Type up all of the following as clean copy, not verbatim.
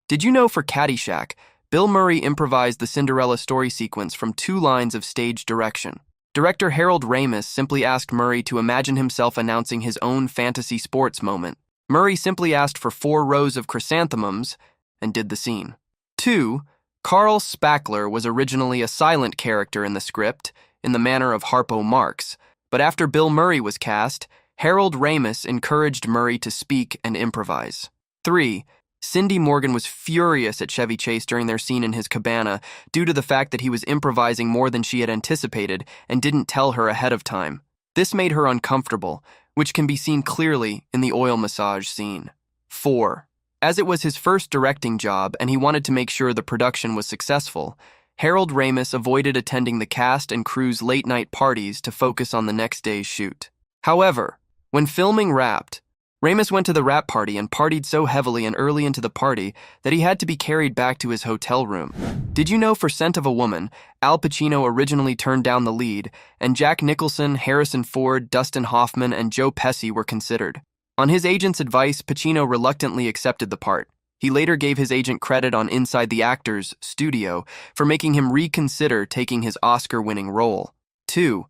Did you know for Caddyshack, Bill Murray improvised the Cinderella story sequence from 2 lines of stage direction? Director Harold Ramis simply asked Murray to imagine himself announcing his own fantasy sports moment. Murray simply asked for 4 rows of chrysanthemums and did the scene. 2. Carl Spackler was originally a silent character in the script, in the manner of Harpo Marx, but after Bill Murray was cast, Harold Ramis encouraged Murray to speak and improvise. 3. Cindy Morgan was furious at Chevy Chase during their scene in his cabana due to the fact that he was improvising more than she had anticipated and didn't tell her ahead of time. This made her uncomfortable, which can be seen clearly in the oil massage scene. 4. As it was his first directing job and he wanted to make sure the production was successful, Harold Ramis avoided attending the cast and crew's late-night parties to focus on the next day's shoot. However, when filming wrapped, Ramis went to the wrap party and partied so heavily and early into the party that he had to be carried back to his hotel room. Did you know for Scent of a Woman, Al Pacino originally turned down the lead, and Jack Nicholson, Harrison Ford, Dustin Hoffman, and Joe Pesci were considered? On his agent's advice, Pacino reluctantly accepted the part. He later gave his agent credit on Inside the Actors Studio for making him reconsider taking his Oscar-winning role. 2.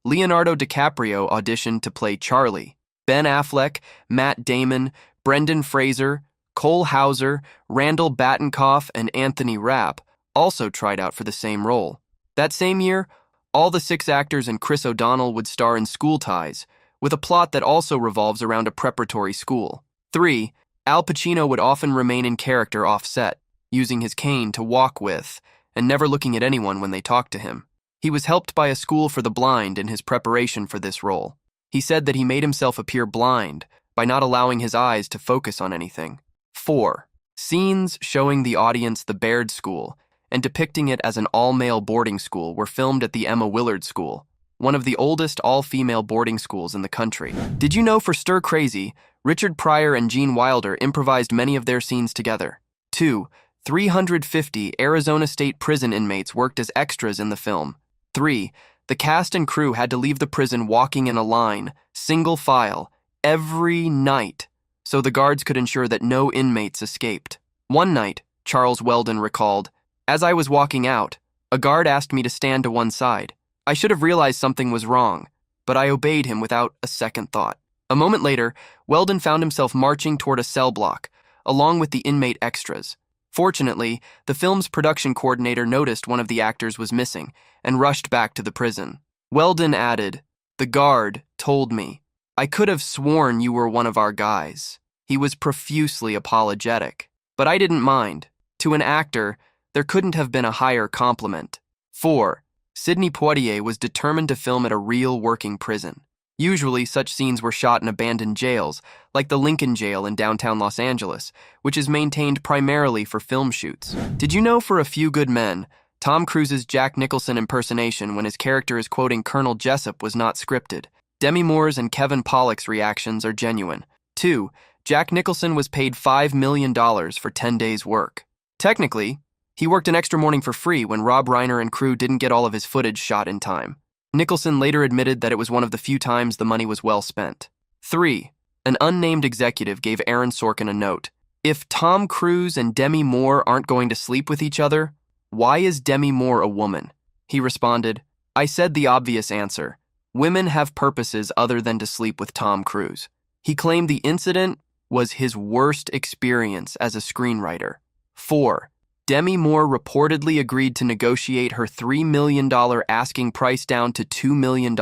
Leonardo DiCaprio auditioned to play Charlie. Ben Affleck, Matt Damon, Brendan Fraser, Cole Hauser, Randall Batinkoff, and Anthony Rapp also tried out for the same role. That same year, all the 6 actors and Chris O'Donnell would star in School Ties, with a plot that also revolves around a preparatory school. 3. Al Pacino would often remain in character off-set, using his cane to walk with, and never looking at anyone when they talked to him. He was helped by a school for the blind in his preparation for this role. He said that he made himself appear blind by not allowing his eyes to focus on anything. 4. Scenes showing the audience the Baird School and depicting it as an all-male boarding school were filmed at the Emma Willard School, one of the oldest all-female boarding schools in the country. Did you know for Stir Crazy, Richard Pryor and Gene Wilder improvised many of their scenes together? 2. 350 Arizona State Prison inmates worked as extras in the film. 3. The cast and crew had to leave the prison walking in a line, single file, every night, so the guards could ensure that no inmates escaped. One night, Charles Weldon recalled, "As I was walking out, a guard asked me to stand to one side. I should have realized something was wrong, but I obeyed him without a second thought." A moment later, Weldon found himself marching toward a cell block, along with the inmate extras. Fortunately, the film's production coordinator noticed one of the actors was missing and rushed back to the prison. Weldon added, "The guard told me. I could have sworn you were one of our guys." He was profusely apologetic, but I didn't mind. To an actor, there couldn't have been a higher compliment. 4. Sidney Poitier was determined to film at a real working prison. Usually, such scenes were shot in abandoned jails, like the Lincoln Jail in downtown Los Angeles, which is maintained primarily for film shoots. Did you know for A Few Good Men, Tom Cruise's Jack Nicholson impersonation when his character is quoting Colonel Jessup was not scripted? Demi Moore's and Kevin Pollak's reactions are genuine. 2. Jack Nicholson was paid $5 million for 10 days' work. Technically, he worked an extra morning for free when Rob Reiner and crew didn't get all of his footage shot in time. Nicholson later admitted that it was one of the few times the money was well spent. 3. An unnamed executive gave Aaron Sorkin a note. "If Tom Cruise and Demi Moore aren't going to sleep with each other, why is Demi Moore a woman?" He responded, "I said the obvious answer. Women have purposes other than to sleep with Tom Cruise." He claimed the incident was his worst experience as a screenwriter. 4. Demi Moore reportedly agreed to negotiate her $3 million asking price down to $2 million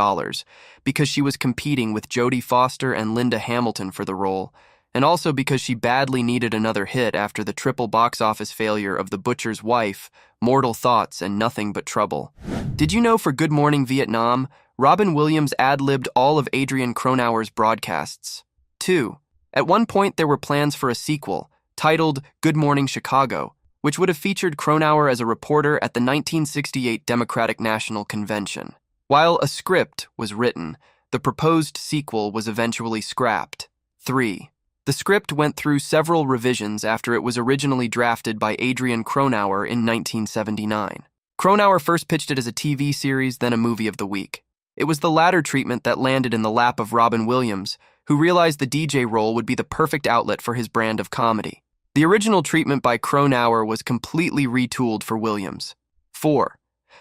because she was competing with Jodie Foster and Linda Hamilton for the role, and also because she badly needed another hit after the triple box office failure of The Butcher's Wife, Mortal Thoughts, and Nothing But Trouble. Did you know for Good Morning Vietnam, Robin Williams ad-libbed all of Adrian Cronauer's broadcasts? 2. At one point there were plans for a sequel, titled Good Morning Chicago, which would have featured Cronauer as a reporter at the 1968 Democratic National Convention. While a script was written, the proposed sequel was eventually scrapped. 3. The script went through several revisions after it was originally drafted by Adrian Cronauer in 1979. Cronauer first pitched it as a TV series, then a movie of the week. It was the latter treatment that landed in the lap of Robin Williams, who realized the DJ role would be the perfect outlet for his brand of comedy. The original treatment by Cronauer was completely retooled for Williams. 4.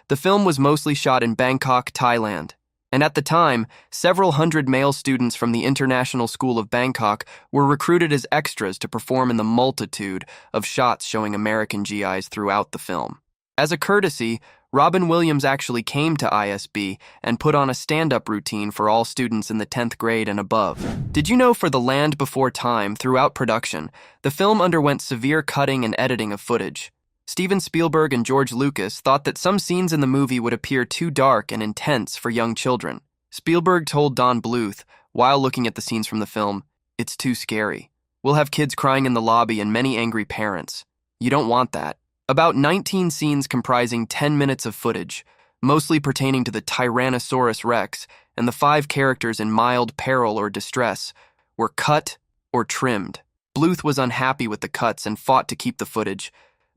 The film was mostly shot in Bangkok, Thailand, and at the time, several hundred male students from the International School of Bangkok were recruited as extras to perform in the multitude of shots showing American GIs throughout the film. As a courtesy, Robin Williams actually came to ISB and put on a stand-up routine for all students in the 10th grade and above. Did you know for The Land Before Time, throughout production, the film underwent severe cutting and editing of footage? Steven Spielberg and George Lucas thought that some scenes in the movie would appear too dark and intense for young children. Spielberg told Don Bluth, while looking at the scenes from the film, "It's too scary. We'll have kids crying in the lobby and many angry parents. You don't want that." About 19 scenes comprising 10 minutes of footage, mostly pertaining to the Tyrannosaurus Rex and the 5 characters in mild peril or distress, were cut or trimmed. Bluth was unhappy with the cuts and fought to keep the footage,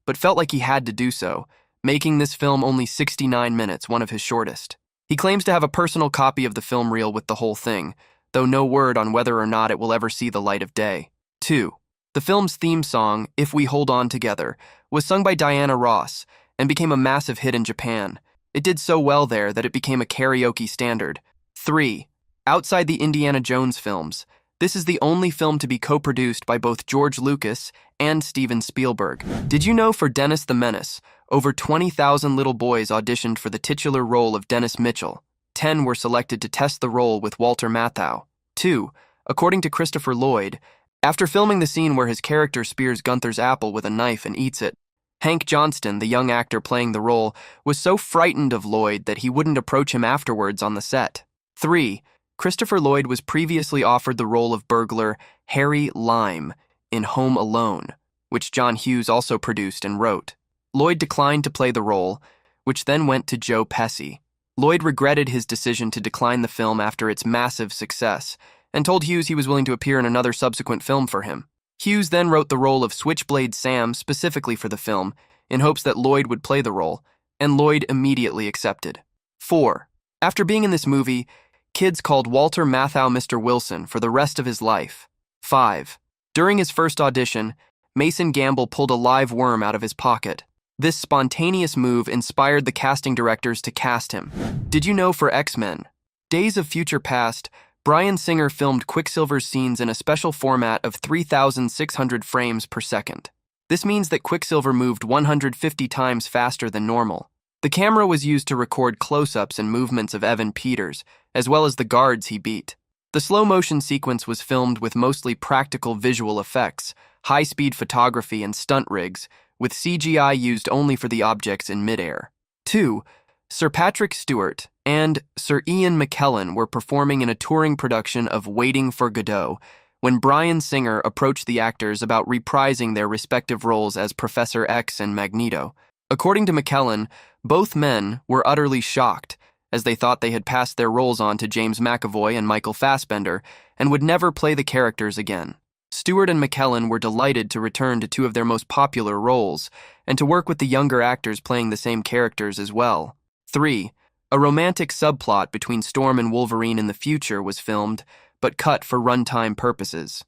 but felt like he had to do so, making this film only 69 minutes, one of his shortest. He claims to have a personal copy of the film reel with the whole thing, though no word on whether or not it will ever see the light of day. 2. The film's theme song, If We Hold On Together, was sung by Diana Ross and became a massive hit in Japan. It did so well there that it became a karaoke standard. 3. Outside the Indiana Jones films, this is the only film to be co-produced by both George Lucas and Steven Spielberg. Did you know for Dennis the Menace, over 20,000 little boys auditioned for the titular role of Dennis Mitchell? 10 were selected to test the role with Walter Matthau. 2. According to Christopher Lloyd, after filming the scene where his character spears Gunther's apple with a knife and eats it, Hank Johnston, the young actor playing the role, was so frightened of Lloyd that he wouldn't approach him afterwards on the set. 3. Christopher Lloyd was previously offered the role of burglar Harry Lime in Home Alone, which John Hughes also produced and wrote. Lloyd declined to play the role, which then went to Joe Pesci. Lloyd regretted his decision to decline the film after its massive success, and told Hughes he was willing to appear in another subsequent film for him. Hughes then wrote the role of Switchblade Sam specifically for the film, in hopes that Lloyd would play the role, and Lloyd immediately accepted. 4. After being in this movie, kids called Walter Matthau Mr. Wilson for the rest of his life. 5. During his first audition, Mason Gamble pulled a live worm out of his pocket. This spontaneous move inspired the casting directors to cast him. Did you know for X-Men? Days of Future Past, Bryan Singer filmed Quicksilver's scenes in a special format of 3,600 frames per second. This means that Quicksilver moved 150 times faster than normal. The camera was used to record close-ups and movements of Evan Peters, as well as the guards he beat. The slow-motion sequence was filmed with mostly practical visual effects, high-speed photography, and stunt rigs, with CGI used only for the objects in midair. 2. Sir Patrick Stewart and Sir Ian McKellen were performing in a touring production of Waiting for Godot when Bryan Singer approached the actors about reprising their respective roles as Professor X and Magneto. According to McKellen, both men were utterly shocked, as they thought they had passed their roles on to James McAvoy and Michael Fassbender and would never play the characters again. Stewart and McKellen were delighted to return to 2 of their most popular roles and to work with the younger actors playing the same characters as well. 3. A romantic subplot between Storm and Wolverine in the future was filmed, but cut for runtime purposes.